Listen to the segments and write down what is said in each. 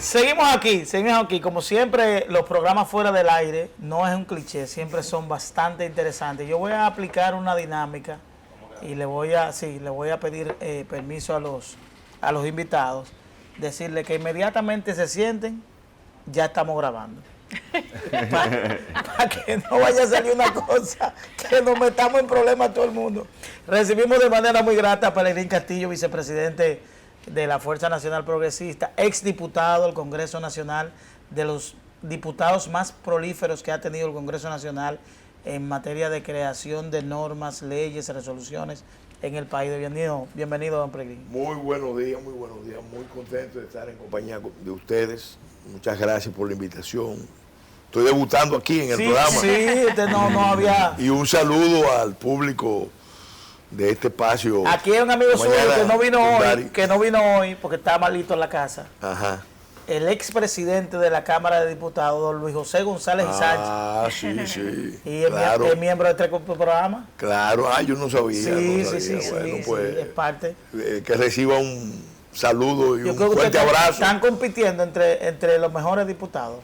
Seguimos aquí. Como siempre, los programas fuera del aire no es un cliché, siempre son bastante interesantes. Yo voy a aplicar una dinámica y le voy a pedir permiso a los invitados, decirle que inmediatamente se sienten, ya estamos grabando. Para que no vaya a salir una cosa que nos metamos en problemas todo el mundo. Recibimos de manera muy grata a Pelegrín Castillo, vicepresidente de la Fuerza Nacional Progresista, exdiputado del Congreso Nacional, de los diputados más prolíferos que ha tenido el Congreso Nacional en materia de creación de normas, leyes, resoluciones en el país. Bienvenido, don Pelegrín. Muy buenos días, muy contento de estar en compañía de ustedes. Muchas gracias por la invitación. Estoy debutando aquí en el programa. Sí, usted no había... Y un saludo al público de este espacio. Aquí hay un amigo suyo que no vino hoy porque está malito en la casa. Ajá. El expresidente de la Cámara de Diputados, don Luis José González Sánchez. Ah, sí. Y es miembro de este programa. Claro, yo no sabía. Sí, bueno, pues, es parte. Que reciba un saludo y Yo un creo que fuerte abrazo. Están compitiendo entre los mejores diputados.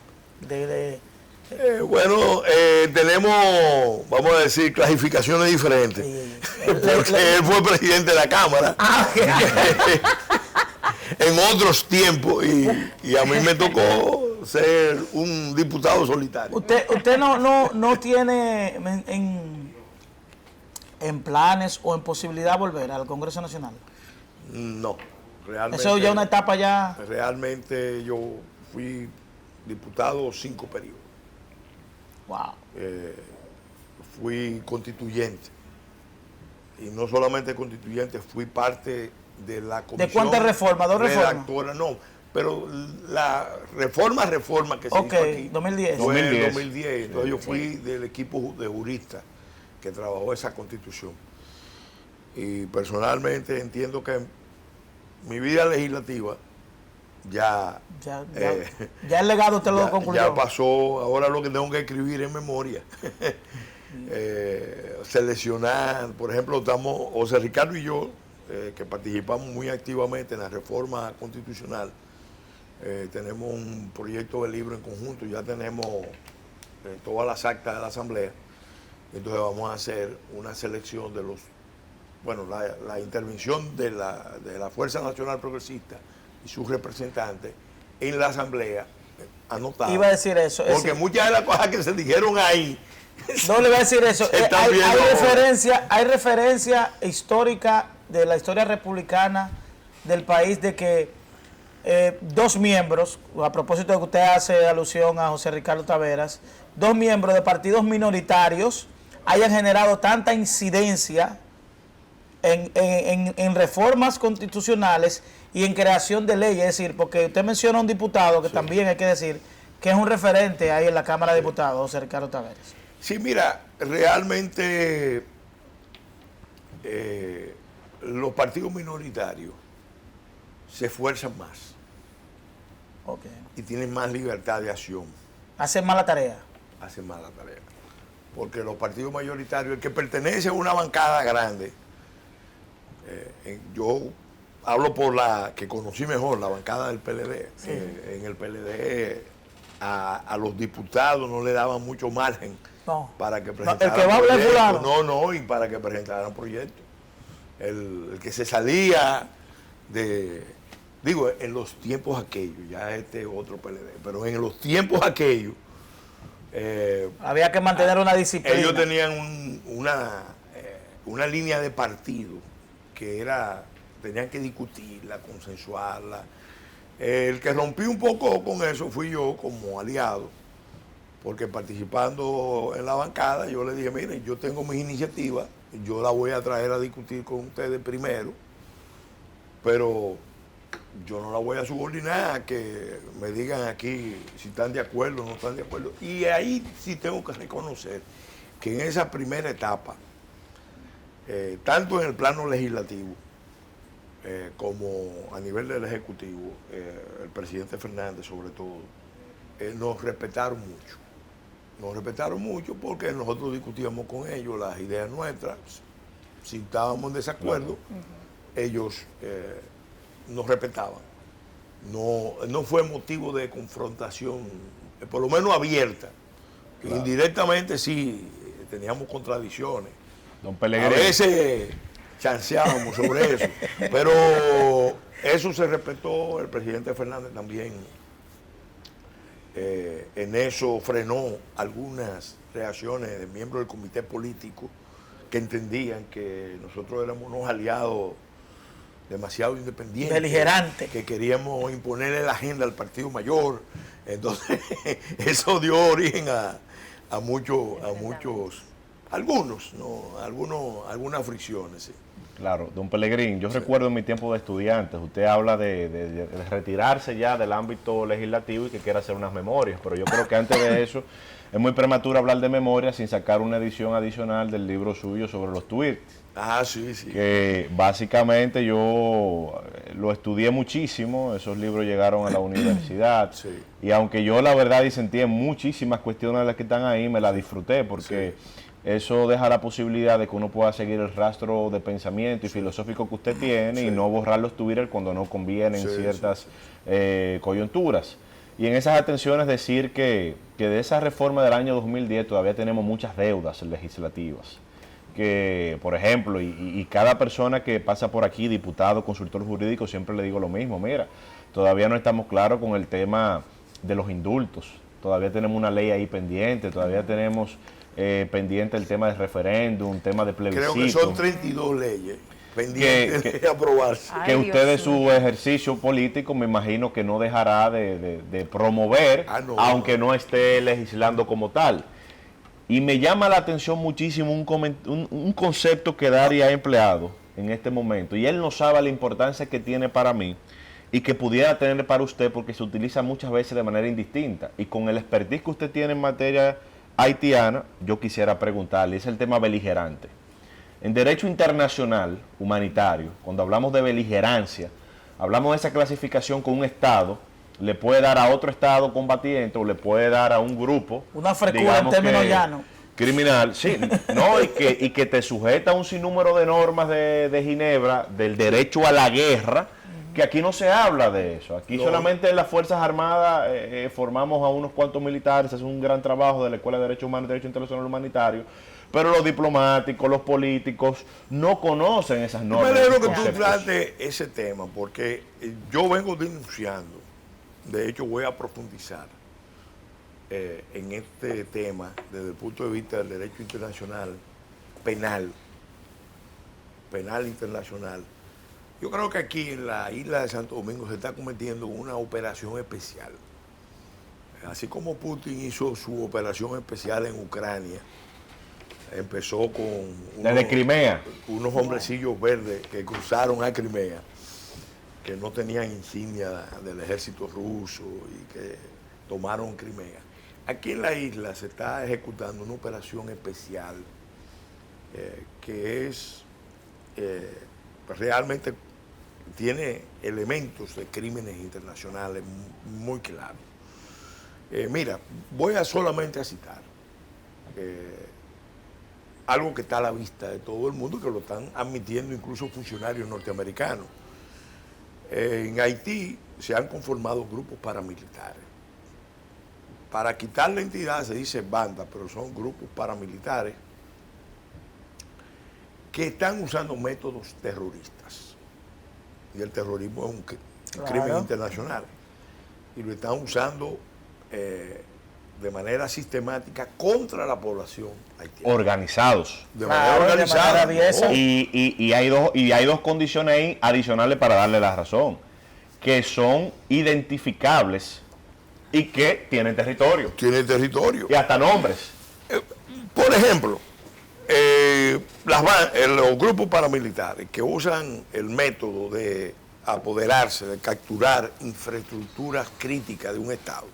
Tenemos, vamos a decir, clasificaciones diferentes. Sí. Porque él fue presidente de la Cámara en otros tiempos y a mí me tocó ser un diputado solitario. ¿Usted no tiene en planes o en posibilidad volver al Congreso Nacional? No, realmente. Eso ya es una etapa ya. Realmente yo fui diputado 5 periodos. Wow. Fui constituyente. Y no solamente constituyente, fui parte de la comisión. ¿De cuántas reformas? ¿2 reformas? No, pero la reforma que se hizo aquí. 2010. Fue en 2010. Entonces yo fui del equipo de juristas que trabajó esa constitución. Y personalmente entiendo que mi vida legislativa ya el legado usted lo concluyó. Ya pasó, ahora lo que tengo que escribir es memoria. Seleccionar, por ejemplo, estamos, José Ricardo y yo, que participamos muy activamente en la reforma constitucional, tenemos un proyecto de libro en conjunto, ya tenemos todas las actas de la Asamblea, entonces vamos a hacer una selección de la intervención de la Fuerza Nacional Progresista y sus representantes en la Asamblea anotada. Iba a decir eso. Porque muchas de las cosas que se dijeron ahí. No le voy a decir eso. Hay referencia histórica de la historia republicana del país de que 2 miembros, a propósito de que usted hace alusión a José Ricardo Taveras, 2 miembros de partidos minoritarios hayan generado tanta incidencia en reformas constitucionales y en creación de leyes. Es decir, porque usted menciona a un diputado que también hay que decir que es un referente ahí en la Cámara de Diputados, José Ricardo Taveras. Sí, mira, realmente los partidos minoritarios se esfuerzan más y tienen más libertad de acción. Hacen más la tarea. Porque los partidos mayoritarios, el que pertenece a una bancada grande, yo hablo por la que conocí mejor, la bancada del PLD. Sí. En el PLD a los diputados no le daban mucho margen para que presentaran el que va a hablar fulano. Y para que presentaran proyectos. El que se salía en los tiempos aquellos, ya otro PLD, pero en los tiempos aquellos había que mantener una disciplina. Ellos tenían una línea de partido que tenían que discutirla, consensuarla. El que rompí un poco con eso fui yo como aliado, porque participando en la bancada yo le dije, miren, yo tengo mis iniciativas, yo las voy a traer a discutir con ustedes primero, pero yo no la voy a subordinar a que me digan aquí si están de acuerdo o no están de acuerdo. Y ahí sí tengo que reconocer que en esa primera etapa, tanto en el plano legislativo como a nivel del Ejecutivo, el presidente Fernández sobre todo, nos respetaron mucho. Nos respetaron mucho porque nosotros discutíamos con ellos las ideas nuestras. Si estábamos en desacuerdo, ellos nos respetaban. no fue motivo de confrontación, por lo menos abierta. Claro. Indirectamente sí, teníamos contradicciones. Don Pelegrín. A veces chanceábamos sobre eso, pero eso se respetó. El presidente Fernández también en eso frenó algunas reacciones de miembros del comité político que entendían que nosotros éramos unos aliados demasiado independientes, beligerantes, que queríamos imponerle la agenda al partido mayor. Entonces eso dio origen a muchos, algunas fricciones. Sí. Claro, don Pelegrín, yo recuerdo en mi tiempo de estudiante, usted habla de retirarse ya del ámbito legislativo y que quiere hacer unas memorias, pero yo creo que antes de eso es muy prematuro hablar de memorias sin sacar una edición adicional del libro suyo sobre los tweets. Ah, sí, sí. Que básicamente yo lo estudié muchísimo, esos libros llegaron a la universidad, sí. Y aunque yo la verdad disentí en muchísimas cuestiones de las que están ahí, me las disfruté porque... Sí. Eso deja la posibilidad de que uno pueda seguir el rastro de pensamiento y filosófico que usted tiene, sí. Y no borrar los Twitter cuando no conviene en ciertas coyunturas. Y en esas atenciones decir que de esa reforma del año 2010 todavía tenemos muchas deudas legislativas. Que, por ejemplo, y cada persona que pasa por aquí, diputado, consultor jurídico, siempre le digo lo mismo. Mira, todavía no estamos claros con el tema de los indultos. Todavía tenemos una ley ahí pendiente, todavía tenemos... pendiente el tema del referéndum, un tema de plebiscito. Creo que son 32 leyes pendientes de aprobarse. Que usted de su ejercicio político me imagino que no dejará de promover, aunque no esté legislando como tal. Y me llama la atención muchísimo un concepto que Dari ha empleado en este momento, y él no sabe la importancia que tiene para mí y que pudiera tener para usted porque se utiliza muchas veces de manera indistinta. Y con el expertise que usted tiene en materia haitiana, yo quisiera preguntarle, es el tema beligerante. En derecho internacional humanitario, cuando hablamos de beligerancia, hablamos de esa clasificación que un Estado le puede dar a otro Estado combatiente o le puede dar a un grupo, una frescura en términos llanos, criminal, sí, no, y que te sujeta a un sinnúmero de normas de Ginebra, del derecho a la guerra, que aquí no se habla de eso. Aquí solamente en las Fuerzas Armadas formamos a unos cuantos militares, es un gran trabajo de la Escuela de Derecho Humano y Derecho Internacional Humanitario, pero los diplomáticos, los políticos no conocen esas normas. Me alegro que tú trates ese tema, porque yo vengo denunciando, de hecho voy a profundizar en este tema desde el punto de vista del derecho internacional, penal internacional. Yo creo que aquí en la isla de Santo Domingo se está cometiendo una operación especial. Así como Putin hizo su operación especial en Ucrania, empezó con unos hombrecillos verdes que cruzaron a Crimea, que no tenían insignia del ejército ruso y que tomaron Crimea. Aquí en la isla se está ejecutando una operación especial que es realmente tiene elementos de crímenes internacionales muy claros. Mira, voy a solamente a citar algo que está a la vista de todo el mundo, que lo están admitiendo incluso funcionarios norteamericanos. En Haití se han conformado grupos paramilitares. Para quitar la entidad se dice banda, pero son grupos paramilitares que están usando métodos terroristas. Y el terrorismo es un crimen internacional. Y lo están usando de manera sistemática contra la población haitiana. Organizados. De manera organizada. Y hay dos condiciones ahí adicionales para darle la razón. Que son identificables y que tienen territorio. Tienen territorio. Y hasta nombres. Por ejemplo, los grupos paramilitares que usan el método de apoderarse, de capturar infraestructuras críticas de un Estado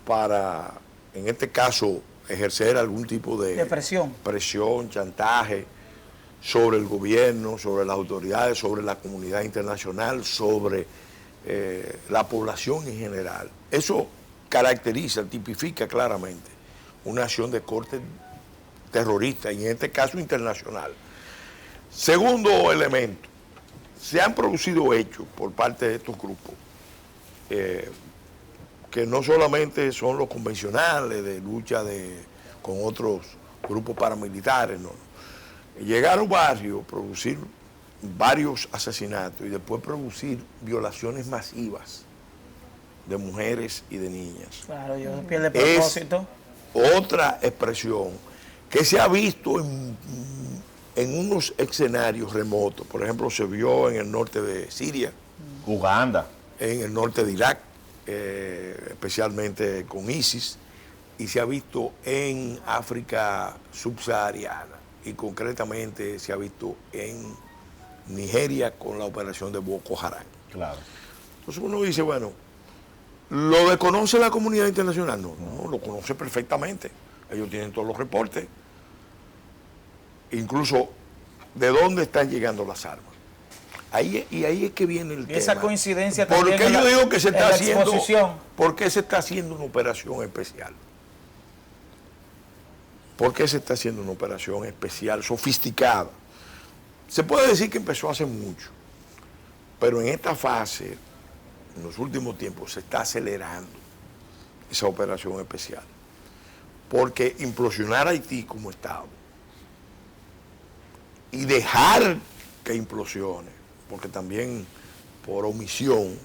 para, en este caso, ejercer algún tipo de presión, chantaje sobre el gobierno, sobre las autoridades, sobre la comunidad internacional, sobre la población en general. Eso caracteriza, tipifica claramente una acción de corte terrorista y en este caso internacional. Segundo elemento, se han producido hechos por parte de estos grupos que no solamente son los convencionales de lucha con otros grupos paramilitares, no. Llegar a un barrio, producir varios asesinatos y después producir violaciones masivas de mujeres y de niñas. Claro, ellos pierden propósito. Otra expresión que se ha visto en unos escenarios remotos. Por ejemplo, se vio en el norte de Siria, Uganda, en el norte de Irak, especialmente con ISIS, y se ha visto en África subsahariana, y concretamente se ha visto en Nigeria con la operación de Boko Haram. claro. Entonces uno dice, bueno, ¿lo desconoce la comunidad internacional? No, no, lo conoce perfectamente. Ellos tienen todos los reportes. Incluso de dónde están llegando las armas. Ahí es que viene el tema. Esa coincidencia ¿Por también qué en yo la- digo que se en está la haciendo? exposición? ¿Por qué se está haciendo una operación especial? ¿Por qué se está haciendo una operación especial, sofisticada? Se puede decir que empezó hace mucho, pero en esta fase, en los últimos tiempos, se está acelerando esa operación especial. Porque implosionar a Haití como Estado y dejar que implosione, porque también por omisión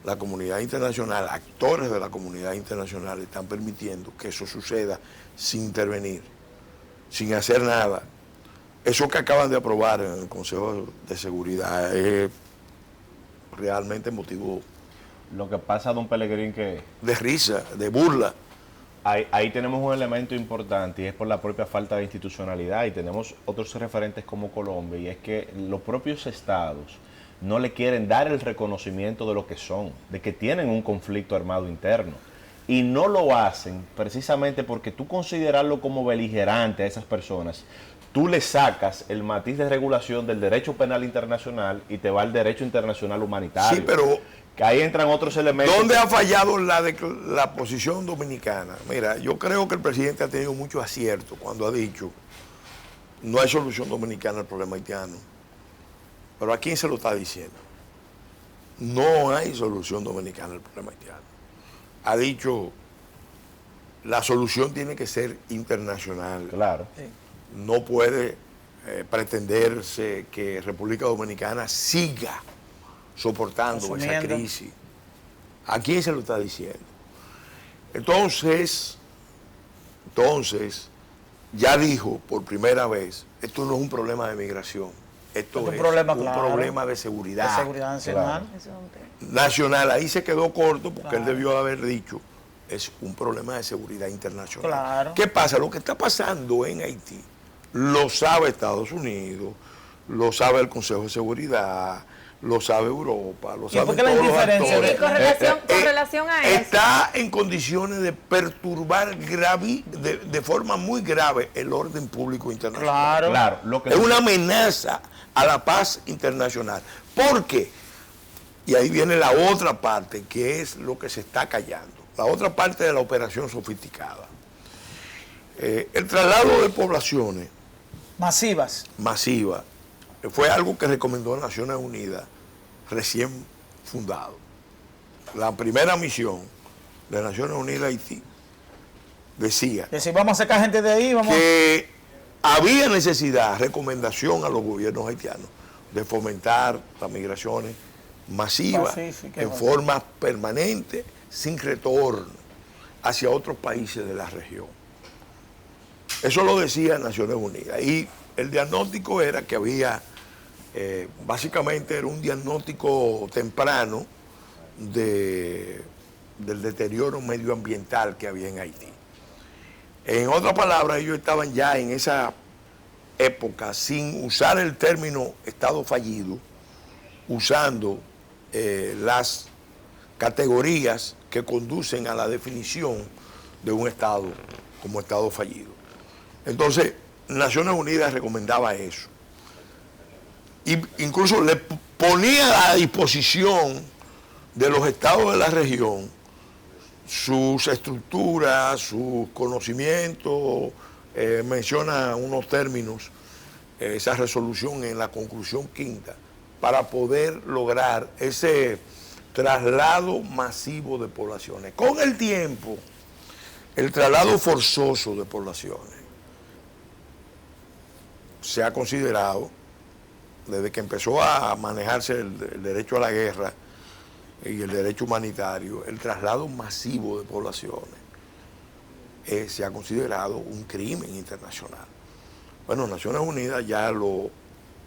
la comunidad internacional, actores de la comunidad internacional están permitiendo que eso suceda sin intervenir, sin hacer nada. Eso que acaban de aprobar en el Consejo de Seguridad es realmente motivo Lo que pasa, don Pelegrín, que de risa, de burla. ahí tenemos un elemento importante y es por la propia falta de institucionalidad, y tenemos otros referentes como Colombia, y es que los propios estados no le quieren dar el reconocimiento de lo que son, de que tienen un conflicto armado interno, y no lo hacen precisamente porque tú considerarlo como beligerante a esas personas, tú le sacas el matiz de regulación del derecho penal internacional y te va al derecho internacional humanitario. Sí, pero que ahí entran otros elementos. ¿dónde ha fallado la posición dominicana? Mira, yo creo que el presidente ha tenido mucho acierto cuando ha dicho no hay solución dominicana al problema haitiano. Pero ¿a quién se lo está diciendo? No hay solución dominicana al problema haitiano. Ha dicho la solución tiene que ser internacional. Claro. No puede pretenderse que República Dominicana siga soportando esa Asumiendo. crisis. ¿A quién se lo está diciendo? Entonces, ya dijo por primera vez, esto no es un problema de migración, esto Es un es problema, un claro, problema de de seguridad seguridad nacional. Eso es un tema. nacional. Ahí se quedó corto porque Claro. él debió haber dicho, es un problema de seguridad internacional. Claro. ¿Qué pasa? Lo que está pasando en Haití lo sabe Estados Unidos, lo sabe el Consejo de Seguridad, lo sabe Europa, lo ¿Y saben por qué la todos los indiferencia actores. Y con relación a eso, Está en condiciones de perturbar de forma muy grave el orden público internacional. Claro. Claro, lo que Es una amenaza a la paz internacional. ¿Por qué? Y ahí viene la otra parte, que es lo que se está callando. La otra parte de la operación sofisticada. El traslado de poblaciones Masivas. masivas fue algo que recomendó Naciones Unidas recién fundado. La primera misión de Naciones Unidas a Haití decía Que si vamos a sacar gente de ahí, vamos que había necesidad, recomendación a los gobiernos haitianos de fomentar las migraciones masivas Pacífica, en forma permanente, sin retorno, hacia otros países de la región. Eso lo decía Naciones Unidas. Y el diagnóstico era que había, básicamente era un diagnóstico temprano del deterioro medioambiental que había en Haití. En otras palabras, ellos estaban ya en esa época, sin usar el término Estado fallido, usando las categorías que conducen a la definición de un Estado como Estado fallido. Entonces, Naciones Unidas recomendaba eso. Y incluso le ponía a disposición de los estados de la región sus estructuras, sus conocimientos, menciona unos términos, esa resolución en la conclusión quinta, para poder lograr ese traslado masivo de poblaciones. Con el tiempo, el traslado forzoso de poblaciones se ha considerado, desde que empezó a manejarse el derecho a la guerra y el derecho humanitario, el traslado masivo de poblaciones se ha considerado un crimen internacional. Bueno, Naciones Unidas ya lo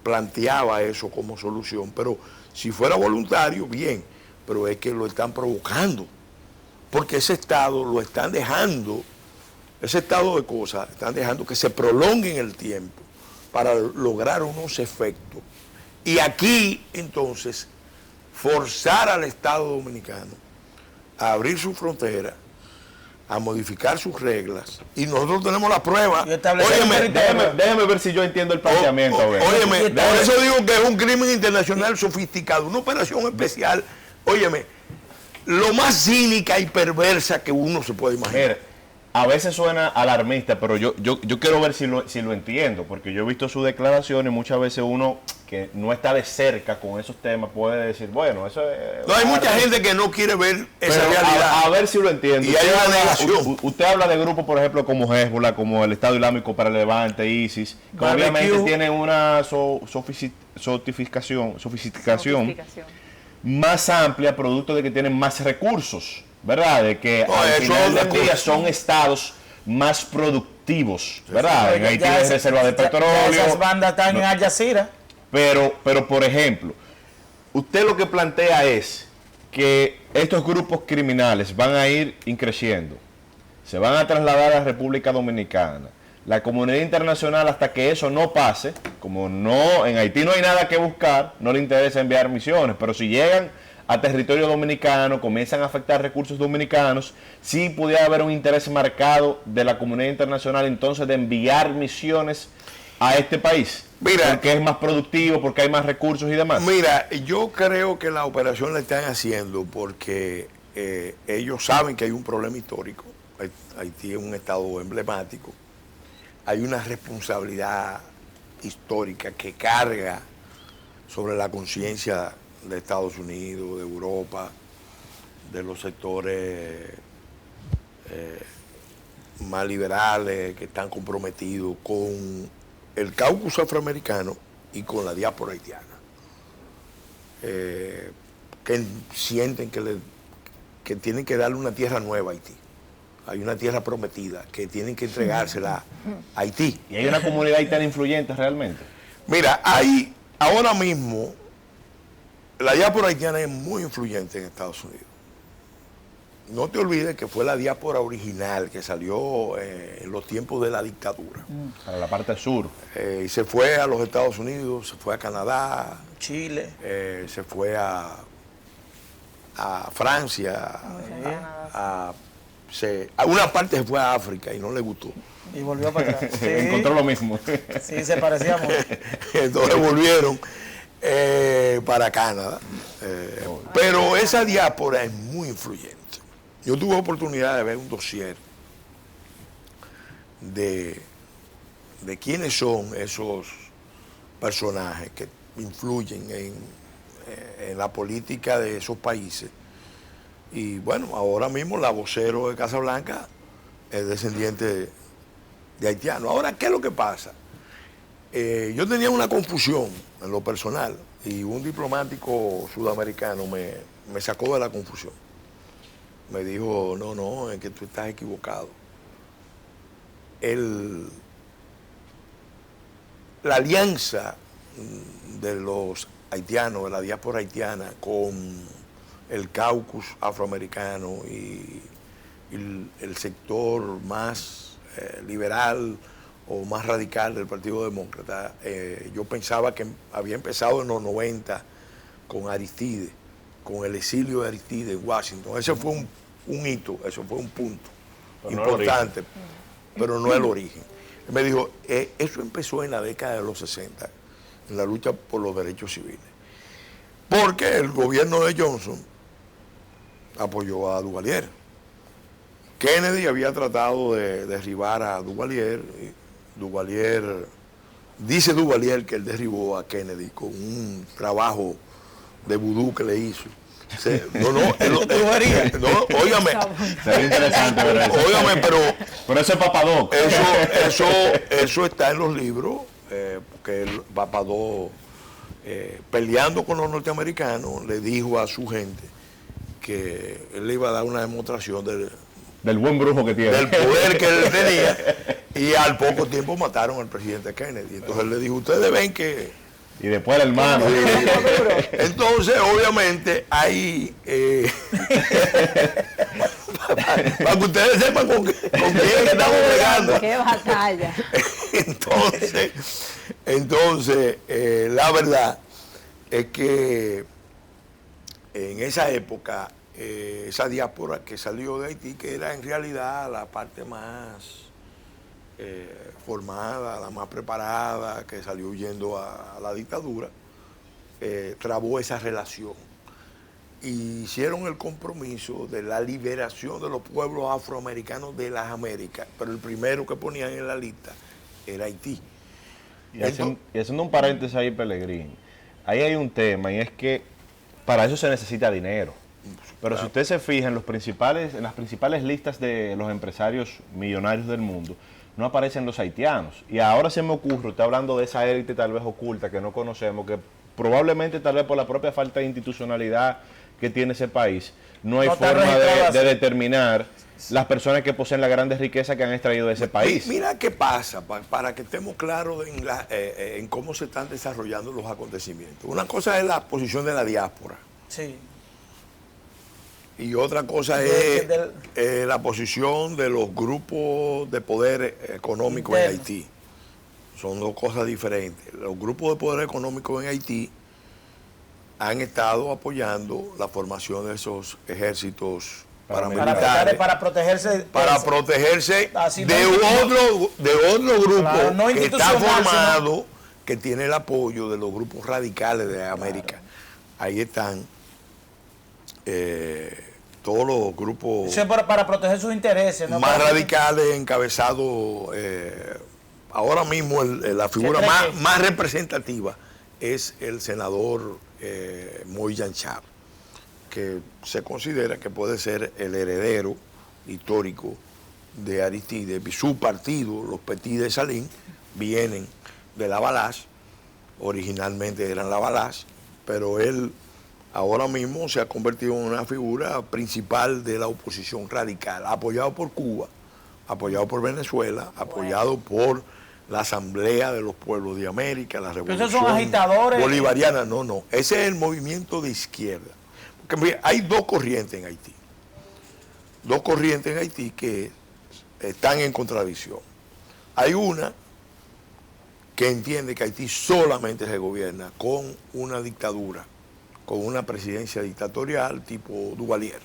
planteaba eso como solución, pero si fuera voluntario, bien, pero es que lo están provocando, porque ese estado lo están dejando, ese estado de cosas, están dejando que se prolongue en el tiempo para lograr unos efectos. Y aquí, entonces, forzar al Estado Dominicano a abrir su frontera, a modificar sus reglas, y nosotros tenemos la prueba. Déjeme ver si yo entiendo el planteamiento. Óyeme, por eso digo que es un crimen internacional sofisticado, una operación especial, óyeme, lo más cínica y perversa que uno se puede imaginar. Mira, a veces suena alarmista, pero yo quiero ver si lo entiendo, porque yo he visto sus declaraciones y muchas veces uno que no está de cerca con esos temas puede decir, bueno, eso es... No, hay mucha gente que no quiere ver esa realidad. A ver si lo entiendo. Y hay una negación. Usted habla de grupos, por ejemplo, como Hezbollah, como el Estado Islámico para el Levante, ISIS, que obviamente tienen una sofisticación más amplia, producto de que tienen más recursos, ¿verdad? De que al final del día son estados más productivos, ¿verdad? En Haití hay reserva de petróleo. Esas bandas están en Al Jazeera. Pero, por ejemplo, usted lo que plantea es que estos grupos criminales van a ir increciendo, se van a trasladar a la República Dominicana. La comunidad internacional, hasta que eso no pase, como no en Haití no hay nada que buscar, no le interesa enviar misiones, pero si llegan a territorio dominicano, comienzan a afectar recursos dominicanos, sí pudiera haber un interés marcado de la comunidad internacional entonces de enviar misiones a este país. Mira, porque es más productivo, porque hay más recursos y demás. Mira, yo creo que la operación la están haciendo porque ellos saben que hay un problema histórico. Haití es un estado emblemático. Hay una responsabilidad histórica que carga sobre la conciencia de Estados Unidos, de Europa, de los sectores más liberales que están comprometidos con el caucus afroamericano y con la diáspora haitiana, que sienten que tienen que darle una tierra nueva a Haití. Hay una tierra prometida que tienen que entregársela a Haití. ¿Y hay una comunidad haitiana influyente realmente? Mira, ahora mismo la diáspora haitiana es muy influyente en Estados Unidos. No te olvides que fue la diáspora original que salió en los tiempos de la dictadura. Para la parte sur. Y se fue a los Estados Unidos, se fue a Canadá, Chile, se fue a Francia, a una parte se fue a África y no le gustó. y volvió para atrás. Sí, Encontró lo mismo. sí, se parecía mucho. Entonces volvieron para Canadá. Pero esa diáspora es muy influyente. Yo tuve oportunidad de ver un dossier de quiénes son esos personajes que influyen en la política de esos países. Y bueno, ahora mismo la vocero de Casablanca es descendiente de haitiano. Ahora, ¿qué es lo que pasa? Yo tenía una confusión en lo personal y un diplomático sudamericano me sacó de la confusión. Me dijo, no, es que tú estás equivocado. La alianza de los haitianos, de la diáspora haitiana, con el caucus afroamericano y el sector más liberal o más radical del Partido Demócrata, yo pensaba que había empezado en los 90 con Aristide, con el exilio de Aristide en Washington. Ese fue un hito, eso fue un punto importante, pero no el origen. Él me dijo, eso empezó en la década de los 60, en la lucha por los derechos civiles. Porque el gobierno de Johnson apoyó a Duvalier. Kennedy había tratado de derribar a Duvalier. Dice Duvalier que él derribó a Kennedy con un trabajo de vudú que le hizo. Óigame. Sería interesante ver eso. Óigame, pero eso es Papadoc. Eso está en los libros, porque el Papadoc, peleando con los norteamericanos, le dijo a su gente que él le iba a dar una demostración del buen brujo que tiene. del poder que él tenía, y al poco tiempo mataron al presidente Kennedy. Entonces él le dijo, ustedes ven que... Y después el hermano. Entonces, obviamente, ahí... para que ustedes sepan con quién estamos pegando. ¡Qué batalla! Entonces, la verdad es que en esa época, esa diáspora que salió de Haití, que era en realidad la parte más formada, la más preparada, que salió huyendo a la dictadura, trabó esa relación. Y hicieron el compromiso de la liberación de los pueblos afroamericanos de las Américas, pero el primero que ponían en la lista era Haití. Y haciendo un paréntesis ahí, Pelegrín, ahí hay un tema, y es que para eso se necesita dinero. Pero si usted se fija en las principales listas de los empresarios millonarios del mundo, no aparecen los haitianos. Y ahora se me ocurre, está hablando de esa élite tal vez oculta que no conocemos, que probablemente tal vez por la propia falta de institucionalidad que tiene ese país, no hay forma de determinar las personas que poseen las grandes riquezas que han extraído de ese país. Mira qué pasa, para que estemos claros en cómo se están desarrollando los acontecimientos. Una cosa es la posición de la diáspora. Sí. Y otra cosa es la posición de los grupos de poder económico en Haití. Son dos cosas diferentes. Los grupos de poder económico en Haití han estado apoyando la formación de esos ejércitos paramilitares para protegerse de otro grupo, claro, no que está institucional, formado, que tiene el apoyo de los grupos radicales de América. Claro. Ahí están todos los grupos para proteger sus intereses, ¿no? más radicales, encabezados. Ahora mismo la figura más representativa es el senador Moïse Jean Charles, que se considera que puede ser el heredero histórico de Aristide. Su partido, los Petit de Salín, vienen de la Balaz, originalmente eran la Balaz, pero él ahora mismo se ha convertido en una figura principal de la oposición radical, apoyado por Cuba, apoyado por Venezuela, apoyado por la Asamblea de los Pueblos de América, la Revolución ¿Esos son agitadores bolivariana. No, ese es el movimiento de izquierda. Porque mira, hay dos corrientes en Haití. Dos corrientes en Haití que están en contradicción. Hay una que entiende que Haití solamente se gobierna con una dictadura, con una presidencia dictatorial tipo Duvalier.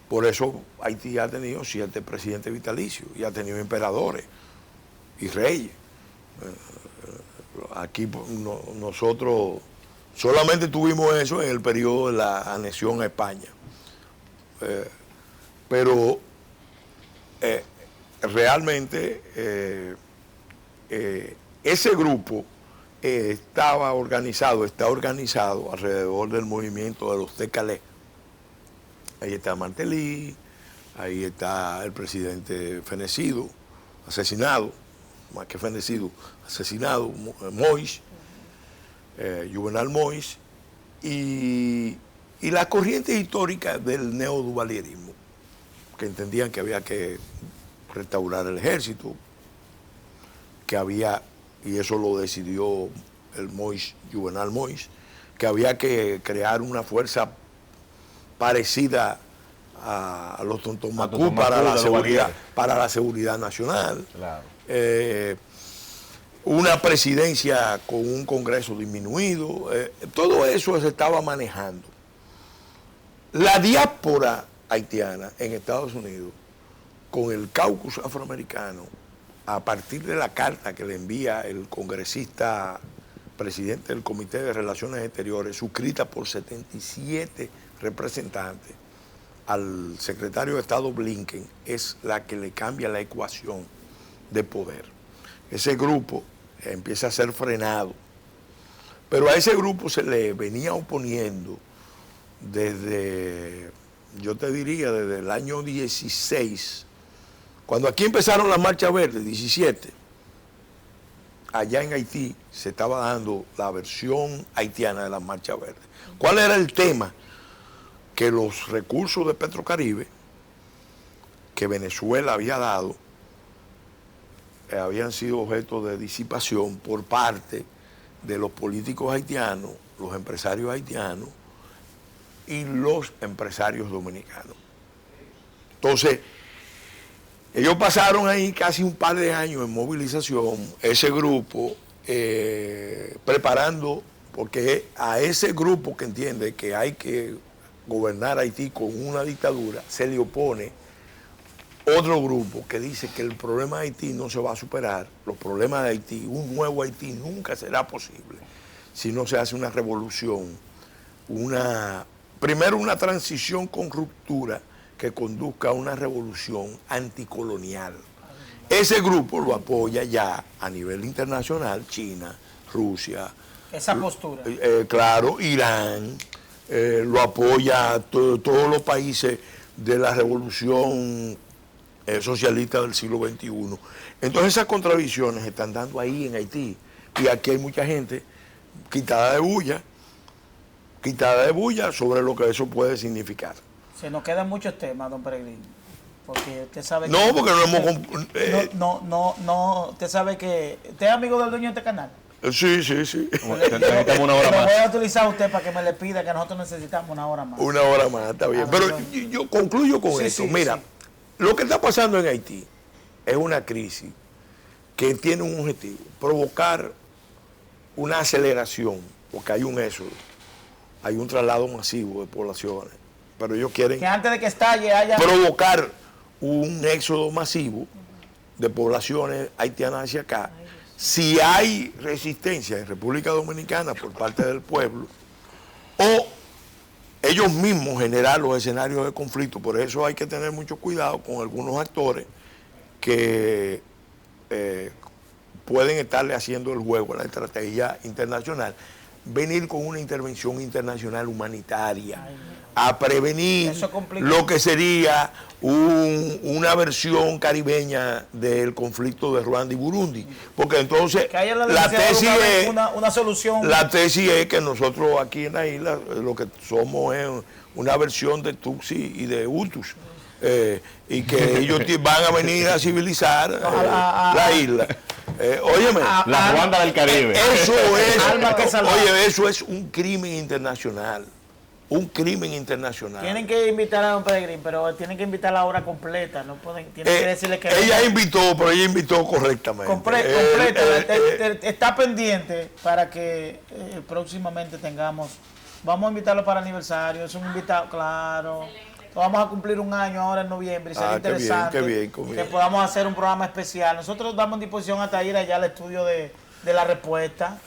Por eso Haití ha tenido 7 presidentes vitalicios y ha tenido emperadores y reyes. Aquí nosotros solamente tuvimos eso en el periodo de la anexión a España. Pero realmente ese grupo está organizado alrededor del movimiento de los Tecalé. Ahí está Martelly, ahí está el presidente fenecido, asesinado, más que fenecido, asesinado, Moïse, Juvenal Moïse, y las corrientes históricas del neoduvalierismo, que entendían que había que restaurar el ejército, que había, y eso lo decidió el Moïse, Juvenal Moïse, que había que crear una fuerza parecida a los Tontomacú para la seguridad nacional. Claro. Una presidencia con un Congreso disminuido, todo eso se estaba manejando. La diáspora haitiana en Estados Unidos, con el caucus afroamericano, a partir de la carta que le envía el congresista presidente del Comité de Relaciones Exteriores, suscrita por 77 representantes, al secretario de Estado Blinken, es la que le cambia la ecuación de poder. Ese grupo empieza a ser frenado, pero a ese grupo se le venía oponiendo desde, yo te diría, desde el año 16, cuando aquí empezaron las marchas verdes, 17, allá en Haití se estaba dando la versión haitiana de las marchas verdes. ¿Cuál era el tema? Que los recursos de Petrocaribe que Venezuela había dado habían sido objeto de disipación por parte de los políticos haitianos, los empresarios haitianos y los empresarios dominicanos. Entonces, ellos pasaron ahí casi un par de años en movilización, ese grupo, preparando, porque a ese grupo que entiende que hay que gobernar Haití con una dictadura, se le opone otro grupo que dice que el problema de Haití no se va a superar, los problemas de Haití, un nuevo Haití nunca será posible si no se hace una revolución, primero una transición con ruptura que conduzca a una revolución anticolonial. Ese grupo lo apoya ya a nivel internacional China, Rusia. Esa postura. Claro, Irán, lo apoya todos los países de la revolución socialista del siglo XXI. Entonces esas contradicciones se están dando ahí en Haití. Y aquí hay mucha gente quitada de bulla sobre lo que eso puede significar. Se nos quedan muchos temas, don Peregrino. Porque usted sabe que... No, porque no hemos... usted sabe que... ¿Usted es amigo del dueño de este canal? Sí. Necesitamos una hora Lo más. voy a utilizar a usted para que me le pida que nosotros necesitamos una hora más. Una hora más, está bien. Pero yo concluyo con esto. Mira, sí. Lo que está pasando en Haití es una crisis que tiene un objetivo, provocar una aceleración, porque hay un éxodo, hay un traslado masivo de poblaciones, pero ellos quieren Que antes de que estalle haya... provocar un éxodo masivo de poblaciones haitianas hacia acá. Si hay resistencia en República Dominicana por parte del pueblo, o ellos mismos generar los escenarios de conflicto. Por eso hay que tener mucho cuidado con algunos actores que pueden estarle haciendo el juego a la estrategia internacional, venir con una intervención internacional humanitaria, a prevenir lo que sería una versión caribeña del conflicto de Ruanda y Burundi. Porque entonces que haya la tesis es una solución. La tesis es que nosotros aquí en la isla lo que somos es una versión de Tutsi y de Hutus. Y que ellos van a venir a civilizar la isla. Óyeme, La Ruanda del Caribe. eso Alma que salvar. eso es un crimen internacional. Un crimen internacional. Tienen que invitar a don Peregrino, pero tienen que invitar la hora completa. No pueden, tienen que decirle que... Ella invitó correctamente. Completa. Está pendiente para que próximamente tengamos... Vamos a invitarlo para el aniversario. Es un invitado, claro. Vamos a cumplir un año ahora en noviembre y sería interesante qué bien. Que podamos hacer un programa especial. Nosotros damos disposición hasta ir allá al estudio de la respuesta.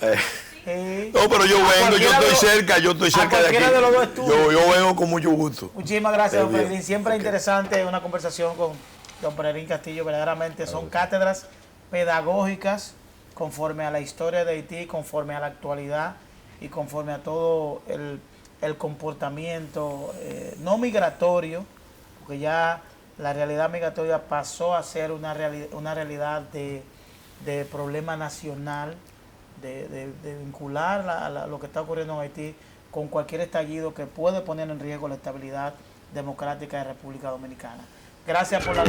No, pero yo vengo, yo estoy cerca de aquí. De los dos estudios. Yo vengo con mucho gusto. Muchísimas gracias, don Peregrín. Siempre es interesante una conversación con don Peregrín Castillo. Verdaderamente son cátedras pedagógicas conforme a la historia de Haití, conforme a la actualidad y conforme a todo el comportamiento no migratorio, porque ya la realidad migratoria pasó a ser una realidad de problema nacional, de vincular lo que está ocurriendo en Haití con cualquier estallido que puede poner en riesgo la estabilidad democrática de República Dominicana. Gracias por la